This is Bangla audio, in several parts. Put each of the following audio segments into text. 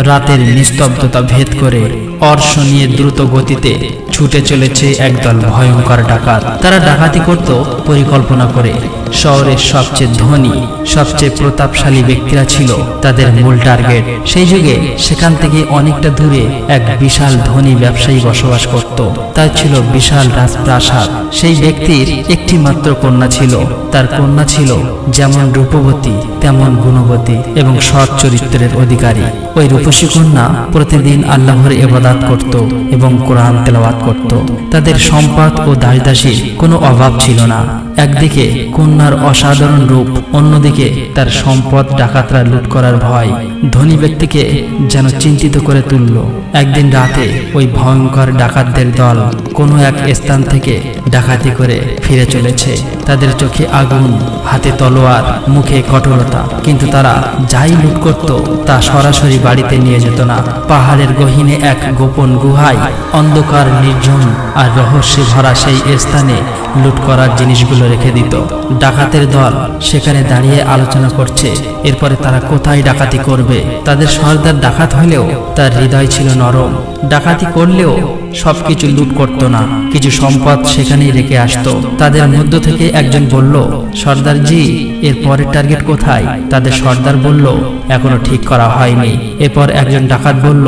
রাতের নিস্তব্ধতা ভেদ করে অর্শ নিয়ে দ্রুত গতিতে ছুটে চলেছে একদল ভয়ঙ্কর ডাকাত। তারা ডাকাতি করত পরিকল্পনা করে। শহরের সবচেয়ে ধনী, সবচেয়ে প্রতাপশালী ব্যক্তিরা ছিল তাদের মূল টার্গেট। সেই যুগে সেখান থেকে অনেকটা দূরে এক বিশাল ধনী ব্যবসায়ী বসবাস করত। তার ছিল বিশাল রাজপ্রাসাদ। সেই ব্যক্তির একটি মাত্র কন্যা ছিল। তার কন্যা ছিল যেমন রূপবতী তেমন গুণবতী এবং সৎ চরিত্রের অধিকারী। ওই রূপসী কন্যা প্রতিদিন আল্লাহর ইবাদত করত এবং কোরআন তেলাওয়াত করত। তাদের সম্পদ ও দাসদাসীর কোনো অভাব ছিল না। একদিকে কন্যার অসাধারণ রূপ, অন্যদিকে তার সম্পদ ডাকাতরা লুট করার ভয় ধনী ব্যক্তিকে যেন চিন্তিত করে তুলল। একদিন রাতে ওই ভয়ঙ্কর ডাকাতদের দল কোনো এক স্থান থেকে ডাকাতি করে ফিরে চলেছে। তাদের চোখে আগুন, হাতে তলোয়ার, মুখে কঠোরতা। কিন্তু তারা যাই লুট করত তা সরাসরি বাড়িতে নিয়ে যেত না। পাহাড়ের গহীনে এক গোপন গুহায়, অন্ধকার, নির্জন আর রহস্যে ভরা সেই স্থানে লুট করার জিনিসগুলো রেখে দিত। ডাকাতের দল সেখানে দাঁড়িয়ে আলোচনা করছে এরপরে তারা কোথায় ডাকাতি করবে। তাদের সর্দার ডাকাত হলেও তার হৃদয় ছিল নরম। ডাকাতি করলেও সবকিছু লুট করত না, কিছু সম্পদ সেখানেই রেখে আসতো। তাদের মধ্য থেকে একজন বলল, সর্দারজি, এর পরের টার্গেট কোথায়? তাদের সর্দার বলল, এখনো ঠিক করা হয়নি। এরপর একজন ডাকাত বলল,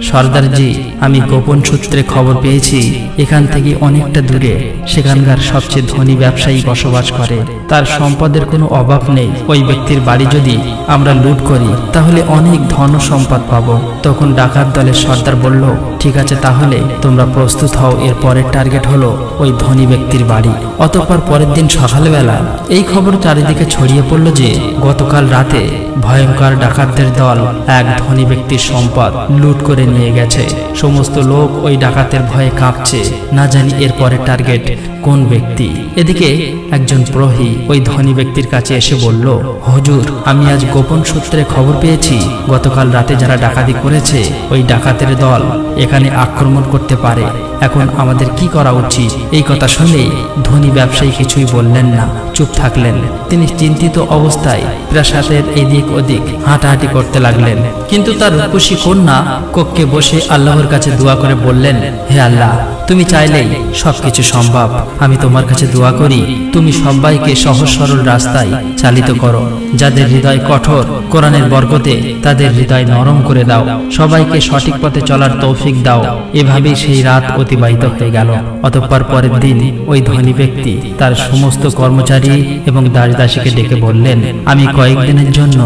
সর্দারজি, আমি গোপন সূত্রে খবর পেয়েছি এখান থেকে অনেকটা দূরে সেখানকার সবচেয়ে ধনী ব্যবসায়ী বসবাস করে। তার সম্পদের কোনো অভাব নেই। ওই ব্যক্তির বাড়ি যদি আমরা লুট করি তাহলে অনেক ধন সম্পদ পাবো। তখন ডাকাত দলের সর্দার বলল, ঠিক আছে, তাহলে তোমরা প্রস্তুত হও। এর পরের টার্গেট হলো ওই ধনী ব্যক্তির বাড়ি। অতঃপর পরের দিন সকালবেলা এই খবর চারিদিকে ছড়িয়ে পড়ল যে গতকাল রাতে ভয়ঙ্কর ডাকাতদের দল এক ধনী ব্যক্তির সম্পদ লুট করে নিয়ে গেছে। সমস্ত লোক ওই ডাকাতের ভয়ে কাঁপছে, না জানি এর পরের টার্গেট কোন ব্যক্তি। এদিকে একজন প্রহরী ওই ধনী ব্যক্তির কাছে এসে বলল, হুজুর, আমি আজ গোপন সূত্রে খবর পেয়েছি গতকাল রাতে যারা ডাকাতি করেছে ওই ডাকাতের দল এখানে আক্রমণ করতে পারে। এখন আমাদের কি করা উচিত? এই কথা শুনে ধনী ব্যবসায়ী কিছুই বললেন না, চুপ থাকলেন। তিনি চিন্তিত অবস্থায় প্রাসাদের এদিক ওদিক হাঁটাহাঁটি করতে লাগলেন। কিন্তু তার রূপসী কন্যা কক্ষে বসে আল্লাহর কাছে দোয়া করে বললেন, হে আল্লাহ, তুমি চাইলেই সবকিছু সম্ভব। আমি তোমার কাছে দোয়া করি তুমি সবাইকে সহজ সরল রাস্তায় চালিত করো। যাদের হৃদয় কঠোর, কোরআনের বরকতে তাদের হৃদয় নরম করে দাও। সবাইকে সঠিক পথে চলার তৌফিক দাও। এভাবেই সেই রাত অতিবাহিত হয়ে গেল। অতঃপর পরের দিন ওই ধনী ব্যক্তি তার সমস্ত কর্মচারী এবং দাসদাসীকে ডেকে বললেন, আমি কয়েকদিনের জন্য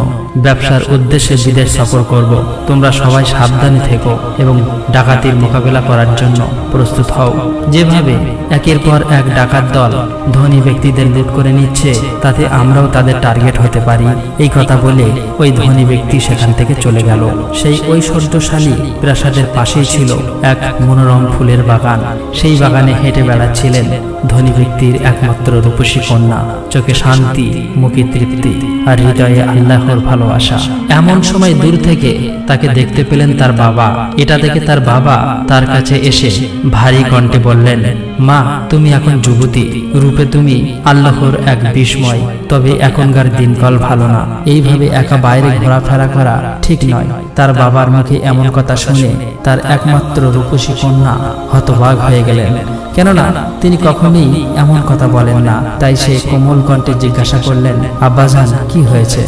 ব্যবসার উদ্দেশ্যে বিদেশ সফর করব। তোমরা সবাই সাবধানে থেকো এবং ডাকাতির মোকাবেলা করার জন্য প্রস্তুত হও। যেভাবে একের পর এক ডাকাত দল ধনী ব্যক্তিদের লুট করে নিচ্ছে, তাতে আমরাও তাদের টার্গেট হতে পারি। এই কথা বলে ওই ধনী ব্যক্তি সেখান থেকে চলে গেল। সেই ঐশ্বর্যশালী প্রাসাদের পাশেই ছিল এক মনোরম ফুলের বাগান। সেই বাগানে হেঁটে বেড়াচ্ছিলেন ধনী ব্যক্তির একমাত্র রূপসী কন্যা। চোখে শান্তি, মুখে তৃপ্তি আর হৃদয়ে আল্লাহর ভালোবাসা। এমন সময় দূর থেকে তাকে দেখতে পেলেন তার বাবা। এটা দেখে তার বাবা তার কাছে এসে ভারী কণ্ঠে বললেন, মা, তুমি এখন যুবতী, রূপে তুমি আল্লাহর এক বিস্ময়। তবে এখনকার দিনকাল ভালো না, এইভাবে একা বাইরে ঘোরাফেরা করা ঠিক নয়। তার বাবার মুখে এমন কথা শুনে তার একমাত্র রূপসী কন্যা হতবাক হয়ে গেলেন, কেননা তিনি কখনোই এমন কথা বলেন না। তাই সে কোমল কণ্ঠে জিজ্ঞাসা করলেন, আব্বাজান, কি হয়েছে?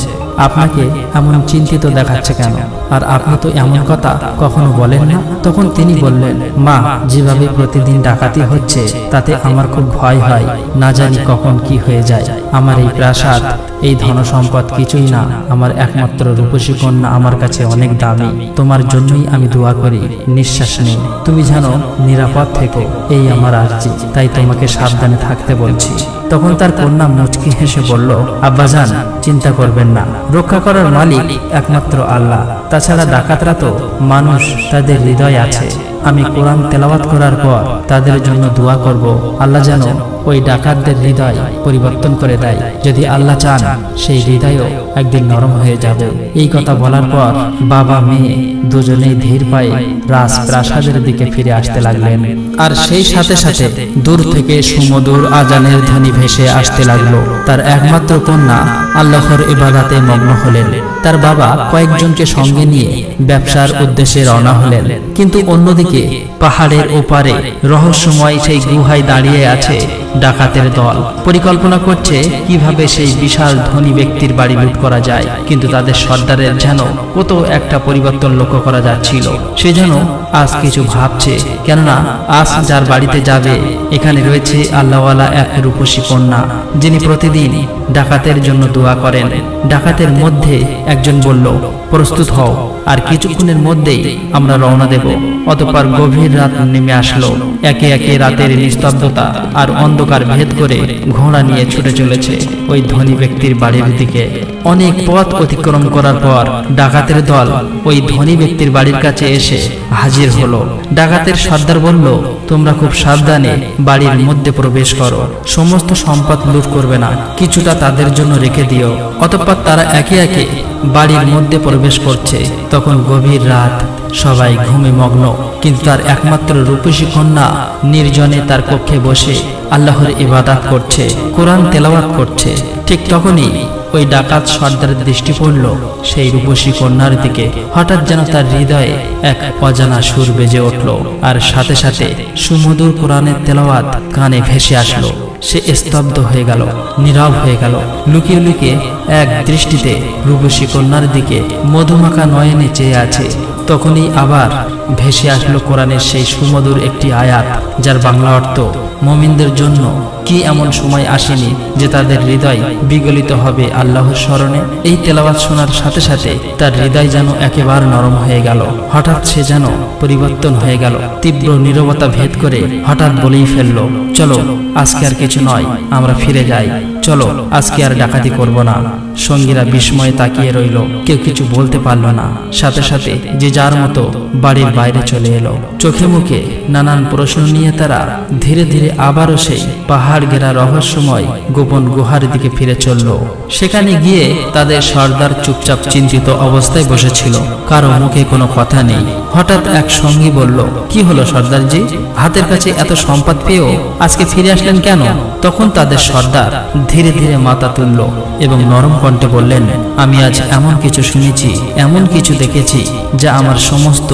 আপনাকে এমন চিন্তিত দেখাচ্ছে কেন? আর আপনি তো এমন কথা কখনো বলেন না। তখন তিনি বললেন, মা, যেভাবে প্রতিদিন ডাকাতি হচ্ছে তাতে আমার খুব ভয় হয়। না জানি কখন কি হয়ে যায়। আমার এই প্রাসাদ, এই ধন সম্পদ কিছুই না। আমার একমাত্র রূপসী কন্যা আমার কাছে অনেক দামি। তোমার জন্যই আমি দোয়া করি, নিঃশ্বাস নেই। তুমি যেন নিরাপদ থেকো, এই আমার আরজি। তাই তোমাকে সাবধানে থাকতে বলছি। তখন তার কন্যা মুচকি হেসে বলল, আব্বাজান, চিন্তা করবেন না। রক্ষা করার মালিক একমাত্র আল্লাহ। তাছাড়া ডাকাতরা তো মানুষ, তাদের হৃদয় আছে। আমি কোরআন তেলাওয়াত করার পর তাদের জন্য দোয়া করব, আল্লাহ যেন ওই ডাকাতদের হৃদয় পরিবর্তন করে দেয়। যদি আল্লাহ চান, সেই হৃদয়ও একদিন নরম হয়ে যাবে। এই কথা বলার পর বাবা মেয়ে দুজনেই ধীর পায়ে রাজপ্রাসাদের দিকে ফিরে আসতে লাগলেন। আর সেই সাথে সাথে দূর থেকে সুমধুর আজানের ধ্বনি ভেসে আসতে লাগলো। তার একমাত্র কন্যা আল্লাহর ইবাদতে মগ্ন হলেন। তার বাবা কয়েকজনকে সঙ্গে নিয়ে ব্যবসার উদ্দেশ্যে রওনা হলেন। কিন্তু অন্যদিকে পাহাড়ের ওপারে রহস্যময় সেই গুহায় দাঁড়িয়ে আছে ডাকাতের দল। পরিকল্পনা করছে কিভাবে সেই বিশাল ধনী ব্যক্তির বাড়ি লুট করা যায়। কিন্তু তাদের সর্দারের যেন কত একটা পরিবর্তন লক্ষ্য করা যাচ্ছিল। সে যেন আজ কিছু ভাবছে, কেননা আজ যার বাড়িতে যাবে এখানে রয়েছে আল্লাহওয়ালা এক রূপসী কন্যা, যিনি প্রতিদিন ডাকাতের জন্য দোয়া করেন। ডাকাতের মধ্যে একজন বলল, প্রস্তুত হও, আর কিছুক্ষণের মধ্যেই আমরা রওনা দেব। অতঃপর গভীর রাত নেমে আসলো। একে একে রাতের নিস্তব্ধতা আর অন্ধকার ভেদ করে ঘোড়া নিয়ে ছুটে চলেছে ওই ধনী ব্যক্তির বাড়ির দিকে। অনেক পথ অতিক্রম করার পর ডাকাতের দল ওই ধনী ব্যক্তির বাড়ির কাছে এসে হাজির হলো। ডাকাতের সর্দার বলল, তোমরা খুব সাবধানে বাড়ির মধ্যে প্রবেশ করো, সমস্ত সম্পদ লুট করবে না, কিছুটা তাদের জন্য রেখে দিও। অতঃপর তারা একে একে বাড়ির মধ্যে প্রবেশ করছে। তখন গভীর রাত, সবাই ঘুমে মগ্ন, কিন্তু তার একমাত্র রূপসী কন্যা নির্জনে তার কক্ষে বসে আল্লাহর ইবাদত করছে, কোরআন তেলাওয়াত করছে। ঠিক তখনই ওই ডাকাত সর্দারের দৃষ্টি পড়ল সেই রূপসী কন্যার দিকে। হঠাৎ যেন তার হৃদয়ে এক অজানা সুর বেজে উঠল, আর সাথে সাথে সুমধুর কোরআনের তেলাওয়াত কানে ভেসে আসলো। সে স্তব্ধ হয়ে গেল, নীরব হয়ে গেল, লুকিয়ে লুকিয়ে এক দৃষ্টিতে রূপসী কন্যার দিকে মধুমাখা নয়নে চেয়ে আছে। তখনই আবার ভেসে আসলো কোরআনের সেই সুমধুর একটি আয়াত, যার বাংলা অর্থ, মুমিনদের জন্য কি এমন সময় আসেনি যে তাদের হৃদয় বিগলিত হবে আল্লাহর স্মরণে। এই তেলাওয়াত শোনার সাথে সাথে তার হৃদয় যেন একেবারে নরম হয়ে গেল। হঠাৎ সে যেন পরিবর্তন হয়ে গেল। তীব্র নীরবতা ভেদ করে হঠাৎ বলেই ফেলল, চলো আজকে আর কিছু নয়, আমরা ফিরে যাই, চলো আজকে আর ডাকাতি করব না। সঙ্গীরা বিস্ময়ে তাকিয়ে রইল, কেউ কিছু বলতে পারল না। সাথে সাথে যে যার মতো বাড়ির বাইরে চলে এলো। চোখে মুখে নানান প্রশ্ন নিয়ে তারা ধীরে ধীরে আবারও সেই পাহাড় ঘেরা রহস্যময় গোপন গুহার দিকে ফিরে চলল। সেখানে গিয়ে তাদের সর্দার চুপচাপ চিন্তিত অবস্থায় বসেছিল, কারো মুখে কোনো কথা নেই। হঠাৎ এক সঙ্গী বলল, কি হলো সর্দারজি, হাতের কাছে এত সম্পদ পেয়েও আজকে ফিরে আসলেন কেন? তখন তাদের সর্দার ধীরে ধীরে মাথা তুলল এবং নরম কণ্ঠে বললেন, আমি আজ এমন কিছু শুনেছি, এমন কিছু দেখেছি যা আমার সমস্ত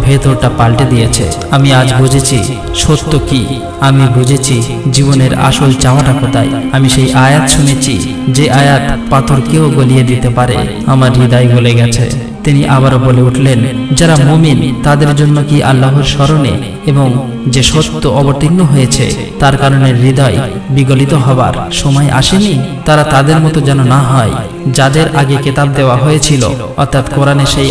ভেতরটা পাল্টে দিয়েছে। আমি আজ বুঝেছি সত্য কি, আমি বুঝেছি জীবনের আসল চাওয়াটা কোথায়। আমি সেই আয়াত শুনেছি যে আয়াত পাথরকেও গলিয়ে দিতে পারে। আমার হৃদয় গলে গেছে। তিনি আবারও বলে উঠলেন, যারা মুমিন তাদের জন্য কি আল্লাহর স্মরণে এবং যে সত্য অবতীর্ণ হয়েছে তার কারণে হৃদয় বিগলিত হবার সময় আসেনি? তারা তাদের মতো যেন না হয় যাদের আগে কিতাব দেওয়া হয়েছিল, অর্থাৎ কোরআনে সেই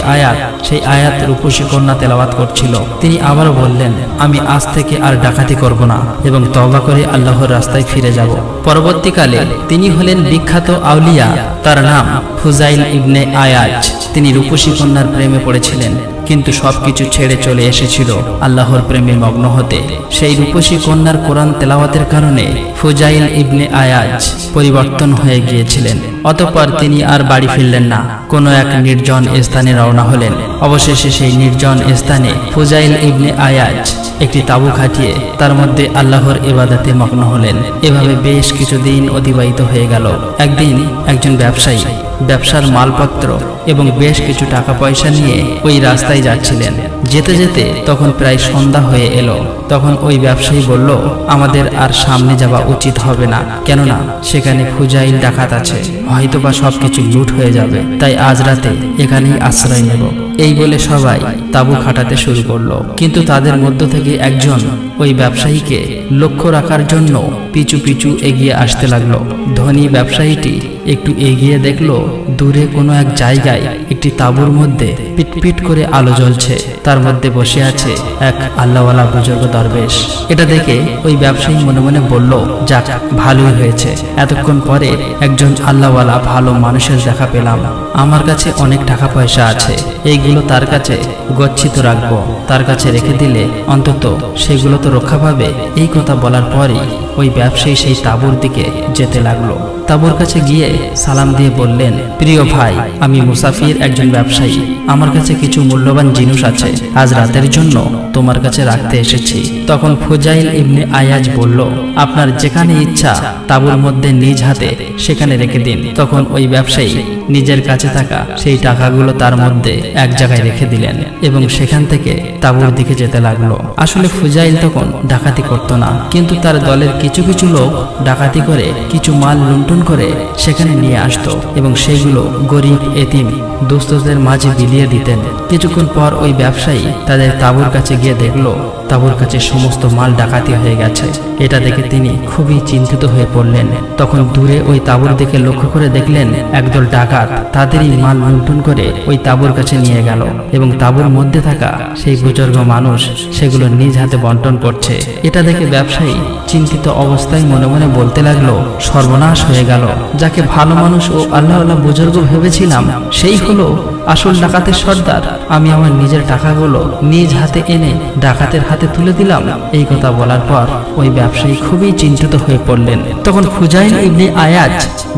আয়াত রূপসী কন্যা তেলাওয়াত করছিল। তিনি আবারও বললেন, আমি আজ থেকে আর ডাকাতি করব না এবং তওবা করে আল্লাহর রাস্তায় ফিরে যাব। পরবর্তীকালে তিনি হলেন বিখ্যাত আউলিয়া, তার নাম ফুজাইল ইবনে আয়াজ। তিনি রূপসী কন্যার প্রেমে পড়েছিলেন, কিন্তু সবকিছু ছেড়ে চলে এসেছিল আল্লাহর প্রেমে মগ্ন হতে। সেই রূপসী কন্যার কোরআন তেলাওয়াতের কারণে ফুজাইল ইবনে আয়াজ পরিবর্তন হয়ে গিয়েছিলেন। অতঃপর তিনি আর বাড়ি ফিরলেন না, কোনো এক নির্জন স্থানে রওনা হলেন। অবশেষে সেই নির্জন স্থানে ফুজাইল ইবনে আয়াজ একটি তাঁবু খাটিয়ে তার মধ্যে আল্লাহর ইবাদতে মগ্ন হলেন। এভাবে বেশ কিছুদিন অতিবাহিত হয়ে গেল। একদিন একজন ব্যবসায়ী ব্যবসার মালপত্র এবং বেশ কিছু টাকা পয়সা নিয়ে ওই রাস্তায় যাচ্ছিলেন। যেতে যেতে তখন প্রায় সন্ধ্যা হয়ে এলো। তখন ওই ব্যবসায়ী বলল, আমাদের আর সামনে যাওয়া উচিত হবে না, কেননা সেখানে ফুজাইল ডাকাত আছে, হয়তোবা সবকিছু লুট হয়ে যাবে, তাই আজ রাতে এখানেই আশ্রয় নেব। এই বলে সবাই তাঁবু খাটাতে শুরু করলো। কিন্তু তাদের মধ্য থেকে একজন ওই ব্যবসায়ীকে লক্ষ্য রাখার জন্য পিছু পিছু এগিয়ে আসতে লাগলো। ধনী ব্যবসায়ীটি একটু এগিয়ে দেখলো দূরে কোনো এক জায়গায় একটি তাঁবুর মধ্যে পিটপিট করে আলো জ্বলছে। তার মধ্যে বসে আছে এক আল্লাহওয়ালা বুজুর্গ দরবেশ। এটা দেখে ওই ব্যবসায়ী মনে মনে বলল, যাক ভালোই হয়েছে, এতক্ষণ পরে একজন আল্লাহওয়ালা ভালো মানুষের দেখা পেলাম। আমার কাছে অনেক টাকা পয়সা আছে, এইগুলো তার কাছে গচ্ছিত রাখবো, তার কাছে রেখে দিলে অন্তত সেগুলো তো রক্ষা পাবে। এই কথা বলার পরই ওই ব্যবসায়ী সেই তাঁবুর দিকে যেতে লাগলো। তাঁবুর কাছে গিয়ে সালাম দিয়ে বললেন, প্রিয় ভাই, আমি মুসাফির একজন ব্যবসায়ী, আমার কাছে কিছু মূল্যবান জিনিস আছে, আজ রাতের জন্য তোমার কাছে রাখতে এসেছি। তখন ফুজাইল ইবনে আয়াজ বলল, আপনার যেখানে ইচ্ছা তাঁবুর মধ্যে নিজ হাতে সেখানে রেখে দিন। তখন ওই ব্যবসায়ী নিজের কাছে থাকা সেই টাকাগুলো তার মধ্যে এক জায়গায় রেখে দিলেন এবং সেখান থেকে তাঁবুর দিকে যেতে লাগলো। আসলে ফুজাইল তখন ডাকাতি করত না, কিন্তু তার দলের কিছু কিছু লোক ডাকাতি করে কিছু মাল লুণ্ঠন করে সেখানে নিয়ে আসতো এবং সেইগুলো গরিব এতিম দুস্থদের মাঝে বিলিয়ে দিতেন। কিছুক্ষণ পর ওই ব্যবসায়ী তাদের তাঁবুর কাছে গিয়ে দেখলো তাঁবুর কাছে সমস্ত মাল ডাকাতি হয়ে গেছে। এটা দেখে তিনি খুবই চিন্তিত হয়ে পড়লেন। তখন দূরে ওই তাঁবুর দিকে লক্ষ্য করে দেখলেন একদল ডাকাত তাদেরই মাল লুণ্ঠন করে ওই তাঁবুর কাছে নিয়ে গেল এবং তাঁবুর মধ্যে থাকা সেই বুজুর্গ মানুষ সেগুলো নিজ হাতে বন্টন করছে। এটা দেখে ব্যবসায়ী চিন্তিত অবস্থায় মনে মনে বলতে লাগলো, সর্বনাশ হয়ে গেল। যাকে ভালো মানুষ ও আল্লাহওয়ালা বুজুর্গ ভেবেছিলাম সেই হলো আসল ডাকাতের সর্দার। আমি আমার নিজের টাকাগুলো নিজ হাতে এনে ডাকাতের হাতে তুলে দিলাম। এই কথা বলার পর ওই ব্যবসায়ী খুবই চিন্তিত হয়ে পড়লেন। তখন ফুজাইল ইবনে আয়াজ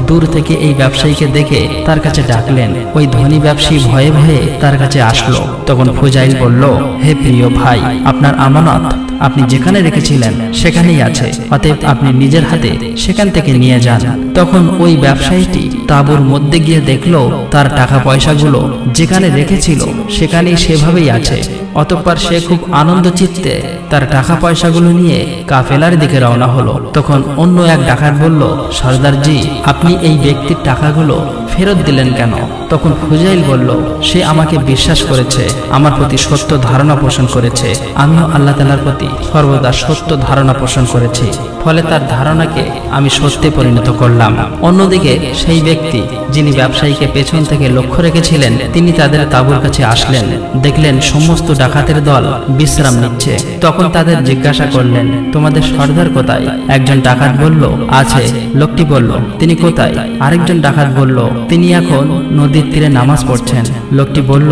দূর থেকে এই ব্যবসায়ীকে দেখে তার কাছে ডাকলেন। ওই ধনী ব্যবসায়ী ভয়ে ভয়ে তার কাছে আসলো। তখন ফুজাইল বলল, হে প্রিয় ভাই, আপনার আমানত আপনি যেখানে রেখেছিলেন সেখানেই আছে, অতএব আপনি নিজের হাতে সেখান থেকে নিয়ে যান। তখন ওই ব্যবসায়ীটি তাঁবুর মধ্যে গিয়ে দেখলো তার টাকা পয়সাগুলো যেখানে রেখেছিল সেখানেই সেভাবেই আছে। অতঃপর সে খুব আনন্দ চিত্তে তার টাকা পয়সাগুলো নিয়ে কাফেলার দিকে রওনা হলো। তখন অন্য এক ডাকাত বলল, সর্দারজি, আপনি এই ব্যক্তির টাকাগুলো ফেরত দিলেন কেন? তখন ফুজাইল বলল, সে আমাকে বিশ্বাস করেছে, আমার প্রতি সত্য ধারণা পোষণ করেছে। আমিও আল্লাহ তাআলার প্রতি সর্বদা সত্য ধারণা পোষণ করেছি, ফলে তার ধারণাকে আমি সত্যে পরিণত করলাম। অন্যদিকে সেই ব্যক্তি যিনি ব্যবসায়ীকে পেছন থেকে লক্ষ্য রেখেছিলেন তিনি তাদের তাঁবুর কাছে আসলেন। দেখলেন সমস্ত ডাকাতের দল বিশ্রাম নিচ্ছে। তখন তাদের জিজ্ঞাসা করলেন, তোমাদের সর্দার কোথায়? একজন ডাকাত বলল, আছে। লোকটি বলল, তিনি কোথায়? আরেকজন ডাকাত বলল, তিনি এখন নদীর তীরে নামাজ পড়ছেন। লোকটি বলল,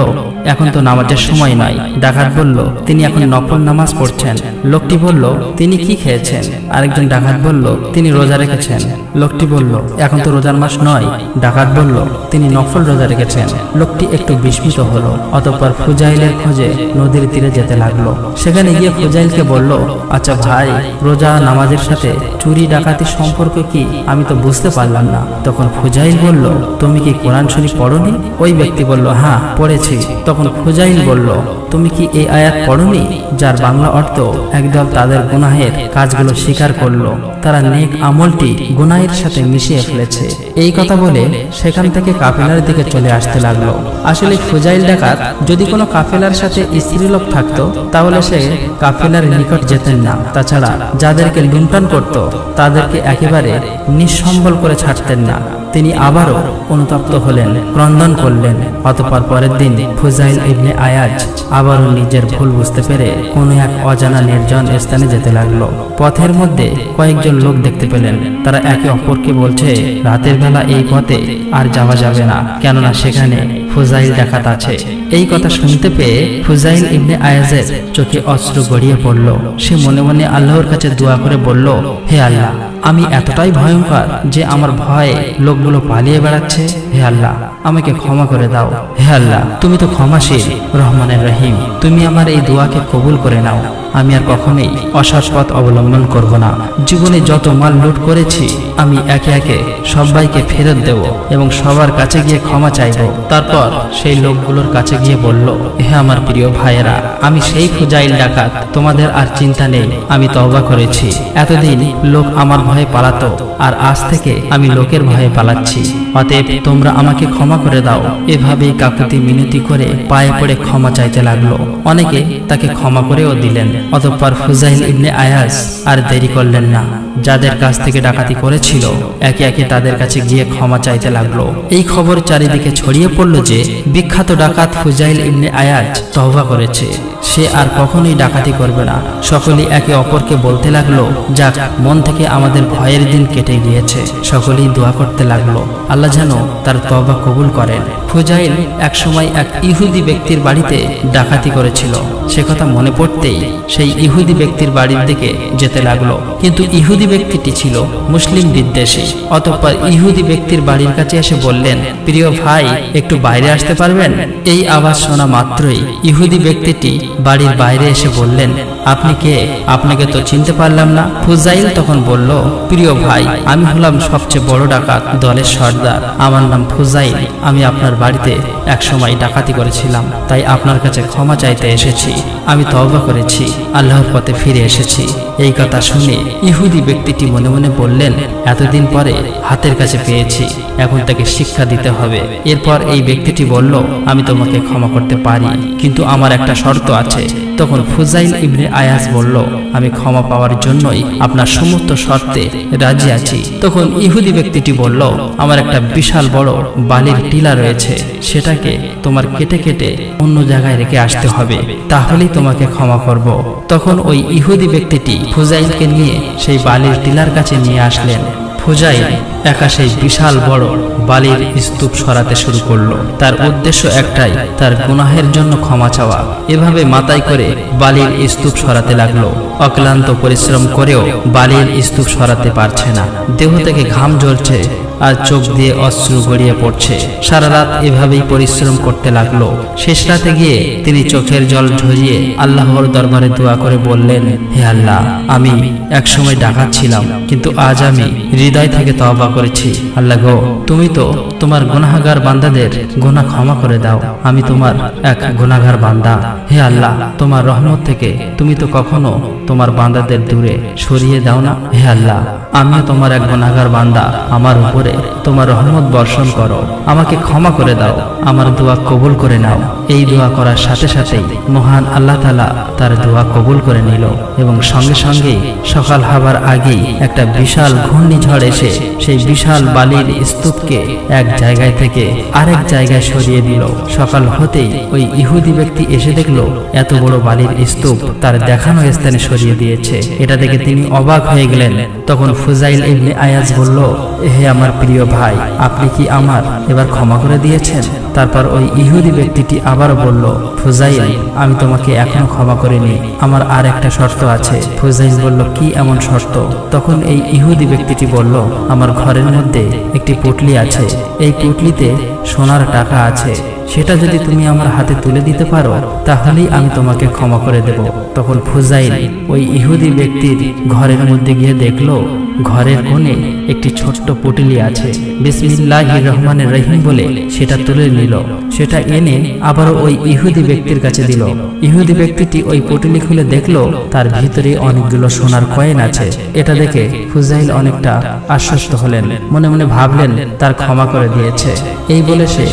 এখন তো নামাজের সময় নয়। ডাকাত বলল, তিনি এখন নফল নামাজ পড়ছেন। লোকটি বলল, তিনি কি খেয়েছেন? আরেকজন ডাকাত বলল, তিনি রোজা রেখেছেন। লোকটি বলল, এখন তো রোজার মাস নয়। ডাকাত বলল, তিনি নফল রোজা রেখেছেন। লোকটি একটু বিস্মিত হলো। অতঃপর ফুজাইলের খোঁজে নদীর তীরে যেতে লাগলো। সেখানে গিয়ে ফুজাইলকে বলল, আচ্ছা ভাই, রোজা নামাজের সাথে চুরি ডাকাতির সম্পর্ক কি? আমি তো বুঝতে পারলাম না। তখন ফুজাইল বলল, তুমি কি কোরআন শরীফ পড়োনি? ওই ব্যক্তি বলল, হ্যাঁ পড়েছি। তখন ফুজাইল বলল, তুমি কি এই আয়াত পড়োনি যার বাংলা অর্থ একদল তাদের গুনাহের কাজগুলো স্বীকার করলো, তারা নেক আমলটি গুনাহের সাথে মিশিয়ে ফেলেছে? এই কথা বলে সেখান থেকে কাফেলার দিকে চলে আসতে লাগলো। আসলে ফুজাইল ডাকাত যদি কোনো কাফেলার সাথে স্ত্রীলোক থাকতো তাহলে সে কাফেলার নিকট যেতেন না। তাছাড়া যাদেরকে লুণ্ঠন করত তাদেরকে একেবারে নিঃসম্বল করে ছাড়তেন না। তিনি আবারও অনুতপ্ত হলেন, ক্রন্দন করলেন। অতঃপর পরের দিন ফুজাইল ইবনে আয়াজ আবারও নিজের ভুল বুঝতে পেরে কোনো এক অজানা নির্জন স্থানে যেতে লাগলো। পথের মধ্যে কয়েকজন লোক দেখতে পেলেন। তারা একে অপরকে বলছে, রাতের বেলা এই পথে আর যাওয়া যাবে না, কেননা সেখানে ফুজাইল ডাকাত আছে। এই কথা শুনতে পেয়ে ফুজাইল ইবনে আয়াজের চোখে অশ্রু গড়িয়ে পড়ল। সে মনে মনে আল্লাহর কাছে দোয়া করে বলল, হে আল্লাহ, আমি এতটাই ভয়ঙ্কর যে আমার ভয়ে লোকগুলো পালিয়ে বেড়াচ্ছে। হে আল্লাহ, আমাকে ক্ষমা করে দাও। হে আল্লাহ, তুমি তো ক্ষমাশীল, রহমানের রহিম। তুমি আমার এই দোয়াকে কবুল করে নাও। আমি আর কখনোই অসৎ পথ অবলম্বন করব না। জীবনে যত মাল লুট করেছি আমি একে একে সবাইকে ফেরত দেব এবং সবার কাছে গিয়ে ক্ষমা চাইব। তারপর সেই লোকগুলোর কাছে গিয়ে বলল, হে আমার প্রিয় ভাইয়েরা, আমি সেই ফুজাইল ডাকাত, তোমাদের আর চিন্তা নেই, আমি তওবা করেছি। এতদিন লোক আমার ভয়ে পালাতো, আর আজ থেকে আমি লোকের ভয়ে পালাচ্ছি। অতএব তোমরা আমাকে ক্ষমা করে দাও। এভাবেই কাকুতি মিনতি করে পায়ে পড়ে ক্ষমা চাইতে লাগলো। অনেকে তাকে ক্ষমা করেও দিলেন। অতঃপর ফুজাইল ইবনে আয়াজ আর দেরি করলেন না। যাদের কাছ থেকে ডাকাতি করেছিল একে একে তাদের কাছে গিয়ে ক্ষমা চাইতে লাগলো। এই খবর চারিদিকে ছড়িয়ে পড়ল যে বিখ্যাত ডাকাত ফুজাইল ইবনে আয়াজ তওবা করেছে, সে আর কখনোই ডাকাতি করবে না। সকলেই একে অপরকে বলতে লাগলো, যাক, মন থেকে আমাদের ভয়ের দিন কেটে গিয়েছে। সকলেই দোয়া করতে লাগলো আল্লাহ যেন তার তওবা কবুল করেন। ফুজাইল একসময় এক ইহুদি ব্যক্তির বাড়িতে ডাকাতি করেছিল। সে কথা মনে পড়তেই সেই ইহুদি ব্যক্তির বাড়ির দিকে যেতে লাগলো। কিন্তু ইহুদি ইহুদি ব্যক্তিটি ছিল মুসলিম বিদ্বেষী। অতঃপর ইহুদি ব্যক্তির বাড়ির কাছে এসে বললেন, প্রিয় ভাই, একটু বাইরে আসতে পারবেন? এই আওয়াজ শোনা মাত্রই ইহুদি ব্যক্তিটি বাড়ির বাইরে এসে বললেন, আপনি কে? আপনাকে তো চিনতে পারলাম না। ফুজাইল তখন বলল, প্রিয় ভাই, আমি হলাম সবচেয়ে বড় ডাকাত দলের সর্দার। আমার নাম ফুজাইল। আমি আপনার বাড়িতে একসময় ডাকাতি করেছিলাম, তাই আপনার কাছে ক্ষমা চাইতে এসেছি। আমি তওবা করেছি, আল্লাহর পথে ফিরে এসেছি। এই কথা শুনে ইহুদি ব্যক্তিটি মনে মনে বললেন, এতদিন পরে হাতের কাছে পেয়েছি, এখন তাকে শিক্ষা দিতে হবে। এরপর এই ব্যক্তিটি বলল, আমি তোমাকে ক্ষমা করতে পারি, কিন্তু আমার একটা শর্ত আছে। তখন ফুজাইল ইবনে আয়াজ বলল, আমি ক্ষমা পাওয়ার জন্যই আপনার সমস্ত শর্তে রাজি আছি। তখন ইহুদি ব্যক্তিটি বলল, আমার একটা বিশাল বড় বালির টিলা রয়েছে, সেটাকে তোমার কেটে কেটে অন্য জায়গায় রেখে আসতে হবে, তাহলেই তোমাকে ক্ষমা করব। তখন ওই ইহুদি ব্যক্তিটি ফুজাইলকে নিয়ে সেই বালির টিলার কাছে নিয়ে আসলেন। ফুজাইল একা সেই বিশাল বড় বালির স্তূপ সরাতে শুরু করলো। তার উদ্দেশ্য একটাই, তার গুনাহের জন্য ক্ষমা চাওয়া। এভাবে মাথায় করে বালির স্তূপ সরাতে লাগলো। অক্লান্ত পরিশ্রম করেও বালির স্তূপ সরাতে পারছে না। দেহ থেকে ঘাম ঝরছে আর চোখ দিয়ে অশ্রু গড়িয়ে পড়ছে। সারা রাত এভাবেই পরিশ্রম করতে লাগলো। শেষ রাতে গিয়ে তিনি চোখের জল ঝরিয়ে আল্লাহর দরবারে দোয়া করে বললেন, হে আল্লাহ, আমি একসময় ডাকাত ছিলাম, কিন্তু আজ আমি হৃদয় থেকে তওবা করেছি। আল্লাহ গো, তুমি তো তোমার গুনাহগার বান্দাদের গুনাহ ক্ষমা করে দাও। আমি তোমার এক গুনাহগার বান্দা। হে আল্লাহ, তোমার রহমত থেকে তুমি তো কখনো তোমার বান্দাদের দূরে সরিয়ে দাও না। হে আল্লাহ, আমিও তোমার এক গুনাহগার বান্দা, আমার উপরে তোমার রহমত বর্ষণ করো, আমাকে ক্ষমা করে দাও, আমার দোয়া কবুল করে নাও। এই দোয়া করার সাথে সাথেই মহান আল্লাহ তাআলা তার দোয়া কবুল করে নিল এবং সঙ্গে সঙ্গেই সকাল হবার আগেই একটা বিশাল ঘূর্ণিঝড় এসে সেই বিশাল বালির স্তূপকে এক জায়গায় থেকে আরেক জায়গায় সরিয়ে দিল। সকাল হতেই ওই ইহুদি ব্যক্তি এসে দেখলো এত বড় বালির স্তূপ তার দেখানো স্থানে সরিয়ে দিয়েছে। এটা দেখে তিনি অবাক হয়ে গেলেন। তখন ফুজাইল ইবনে আয়াজ বলল, হে আমার প্রিয় ভাই, আপনি কি আমার এবার ক্ষমা করে দিয়েছেন? তারপর ওই ইহুদি ব্যক্তিটি আবারও বলল, ফুজাইল, আমি তোমাকে এখনো ক্ষমা করিনি, আমার আর একটা শর্ত আছে। ফুজাইল বলল, কি এমন শর্ত? তখন এই ইহুদি ব্যক্তিটি বলল, আমার ঘরের মধ্যে একটি পুটলি আছে, এই পুটলিতে সোনার টাকা আছে, সেটা যদি তুমি আমার হাতে তুলে দিতে পারো তাহলেই আমি তোমাকে ক্ষমা করে দেব। তখন ফুজাইল ওই ইহুদি ব্যক্তির ঘরের মধ্যে গিয়ে দেখলো ঘরের কোণে একটি ছোট্ট পুটলি আছে। বিসমিল্লাহির রহমানির রহিম বলে সেটা তুলে নিল। সেটা এনে আবারও ওই ইহুদি ব্যক্তির কাছে দিল। ইহুদি ব্যক্তিটি ওই পুটলি খুলে দেখলো তার ভিতরে অনেকগুলো সোনার কয়েন আছে। এটা দেখে ফুজাইল অনেকটা আশ্বস্ত হলেন, মনে মনে ভাবলেন তার ক্ষমা করে দিয়েছে। এই বলে সে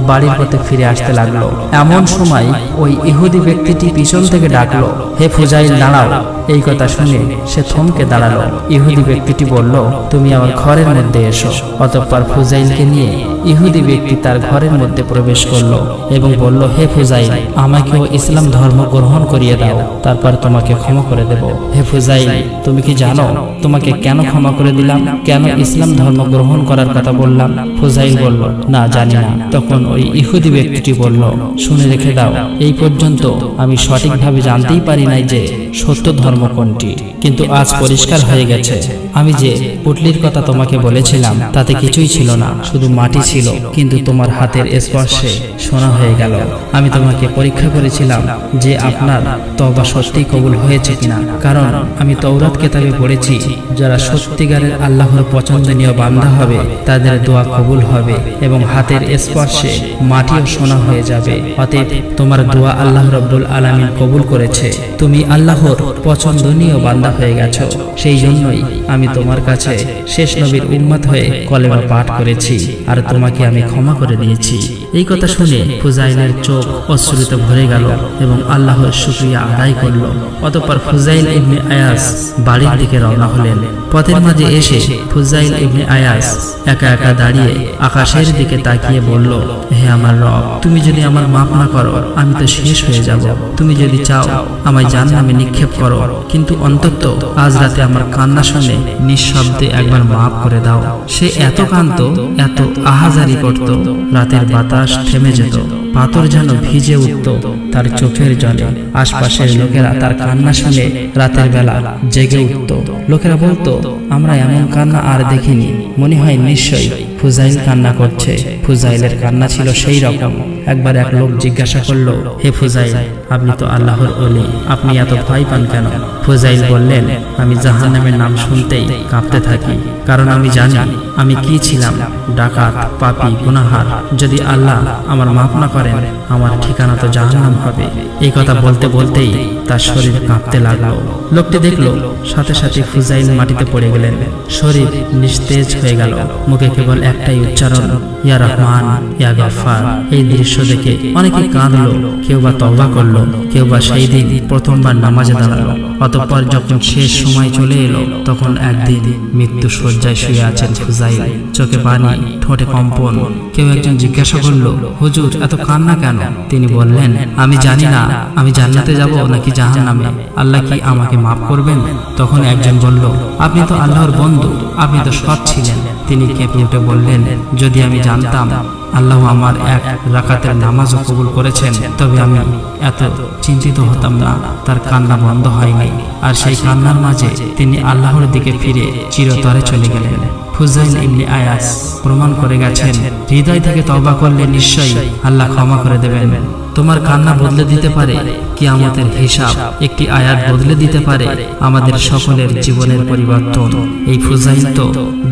বাড়ির পথে ফিরে আসতে লাগলো। এমন সময় ওই ইহুদি ব্যক্তিটি পিছন থেকে ডাকলো, হে ফুজাইল, দাঁড়াও। এই কথা শুনে সে থমকে দাঁড়ালো। ইহুদি ব্যক্তিটি বলল, তুমি আমার ঘরের মধ্যে এসো। অতঃপর ফুজাইলকে নিয়ে ইহুদি ব্যক্তি তার ঘরের মধ্যে প্রবেশ করলো এবং বলল, হে ফুজাইল, আমাকেও ইসলাম ধর্ম গ্রহণ করিয়ে দাও, তারপর তোমাকে ক্ষমা করে দেব। হে ফুজাইল, তুমি কি জানো তোমাকে কেন ক্ষমা করে দিলাম, কেন ইসলাম ধর্ম গ্রহণ করার কথা বললাম? ফুজাইল বলল, না, জানি না। তখন ওই ইহুদি ব্যক্তিটি বলল, শুনে রেখে দাও, এই পর্যন্ত আমি সঠিকভাবে জানতেই পারি নাই যে সত্য ধর্ম কোনটি, কিন্তু আজ পরিষ্কার হয়ে গেছে। আমি যে পুটলির কথা তোমাকে বলেছিলাম তাতে কিছুই ছিল না, শুধু মাটি ছিল, কিন্তু তোমার হাতের স্পর্শে সোনা হয়ে গেল। আমি তোমাকে পরীক্ষা করেছিলাম যে আপনার তওবা সত্যি কবুল হয়েছে কিনা, কারণ আমি তাওরাত কিতাবে পড়েছি যারা সত্যিকারের আল্লাহর পছন্দনীয় বান্দা হবে তাদের দোয়া কবুল হবে এবং হাতের স্পর্শে মাটিও সোনা হয়ে যাবে। অতএব তোমার দোয়া আল্লাহ রাব্বুল আলামিন কবুল করেছে, তুমি আল্লাহর পছন্দনীয় বান্দা হয়ে গেছো। সেই জন্যই আমি তোমার কাছে শেষ নবীর উম্মত হয়ে কলেমা পাঠ করেছি আর তোমাকে আমি ক্ষমা করে দিয়েছি। এই কথা শুনে ফুজাইলের চোখ অশ্রুতে ভরে গেল এবং আল্লাহর শুকরিয়া আদায় করল। অতঃপর ফুজাইল ইবনে আয়াজ বাড়ির দিকে রওনা হলেন। পথের মাঝে এসে ফুজাইল ইবনে আয়াজ একা একা দাঁড়িয়ে আকাশের দিকে তাকিয়ে বলল, হে আমার রব, তুমি যদি আমার মাফ না করো আমি তো শেষ হয়ে যাব। তুমি যদি চাও আমায় জাহান্নামে নিক্ষেপ করো, কিন্তু অন্তত আজ রাতে আমার কান্না শুনে নিঃশব্দে একবার মাফ করে দাও। সে এত কাঁদত, এত আহাজারি করত, রাতের বাতাস থেমে যেত, পাথর যেন ভিজে উঠত তার চোখের জলে। আশপাশের লোকেরা তার কান্না শুনে রাতের বেলা জেগে উঠত। লোকেরা বলতো, আমরা এমন কান্না আর দেখিনি, মনে হয় নিশ্চয়ই ফুজাইল কান্না করছে। ফুজাইলের কান্না ছিল সেই রকম। একবার এক লোক জিজ্ঞাসা করলো, হে ফুজাইল, আপনি তো আল্লাহর ওলি, আপনি এত ভয় পান কেন? ফুজাইল বললেন, আমি জাহান্নামের নাম শুনতেই কাঁপতে থাকি, কারণ আমি জানি আমি কি ছিলাম, ডাকাত, পাপী, গুনাহগার। যদি আল্লাহ আমার মাফ না করেন, আমার ঠিকানা তো জাহান্নাম হবে। এই কথা বলতে বলতেই তার শরীর কাঁপতে লাগলো। লোকটি দেখলো সাথে সাথে ফুজাইল মাটিতে পড়ে গেলেন, শরীর নিস্তেজ হয়ে গেল, মুখে কেবল একটাই উচ্চারণ, ইয়া রহমান, ইয়া গফফার। এই দৃশ্য দেখে অনেকে কাঁদলো, কেউ বা তওবা করলো, কেউ বা সেই দিন প্রথমবার নামাজে দাঁড়ালো। অতঃপর যখন শেষ সময় চলে এলো, তখন একদিন মৃত্যু শয্যায় শুয়ে আছেন ফুজাইল, চোখে পানি, ঠোঁটে কম্পন। কেউ একজন জিজ্ঞাসা করলো, হুজুর এত কান্না কেন? তিনি বললেন, আমি জানি না আমি জান্নাতে যাব নাকি জাহান্নামে, আল্লাহ কি আমাকে মাফ করবেন? তখন একজন বলল, আপনি তো আল্লাহর বন্ধু, আপনি তো সৎ ছিলেন। তিনি কেঁপে উঠে বললেন, যদি আমি জানতাম আল্লাহ আমার এক রাকাতের নামাজও কবুল করেছেন, তবে আমি এত চিন্তিত হতাম না। তার কান্না বন্ধ হয়নি, আর সেই কান্নার মাঝে তিনি আল্লাহর দিকে ফিরে চিরতরে চলে গেলেন। ফুজাইল ইবনে আয়াস প্রমাণ করে গেছেন, হৃদয় থেকে তওবা করলে নিশ্চয়ই আল্লাহ ক্ষমা করে দেবেন। তোমার কান্না বদলে দিতে পারে কিয়ামতের হিসাব, একটি আয়াত বদলে দিতে পারে আমাদের সকলের জীবনের পরিবর্তন। এই ফুজাইল তো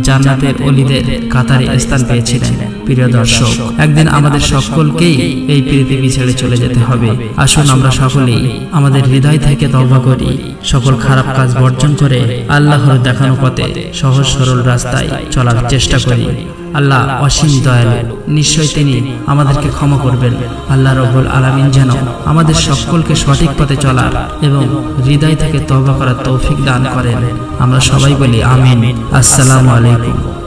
জান্নাতের ওলিদের কাতারে স্থান পেয়েছিলেন। প্রিয় দর্শক, একদিন আমাদের সকলকেই এই পৃথিবী ছেড়ে চলে যেতে হবে। আসুন আমরা সকলেই আমাদের হৃদয় থেকে তওবা করি, সকল খারাপ কাজ বর্জন করে আল্লাহর দেখানো পথে সহজ সরল রাস্তায় চলার চেষ্টা করি। আল্লাহ অসীম দয়ালু, নিশ্চয় তিনি আমাদেরকে ক্ষমা করবেন। আল্লাহ রব্বুল আলামিন যেন আমাদের সকলকে সঠিক পথে চলার এবং হৃদয় থেকে তওবা করার তৌফিক দান করেন। আমরা সবাই বলি আমিন। আসসালামু আলাইকুম।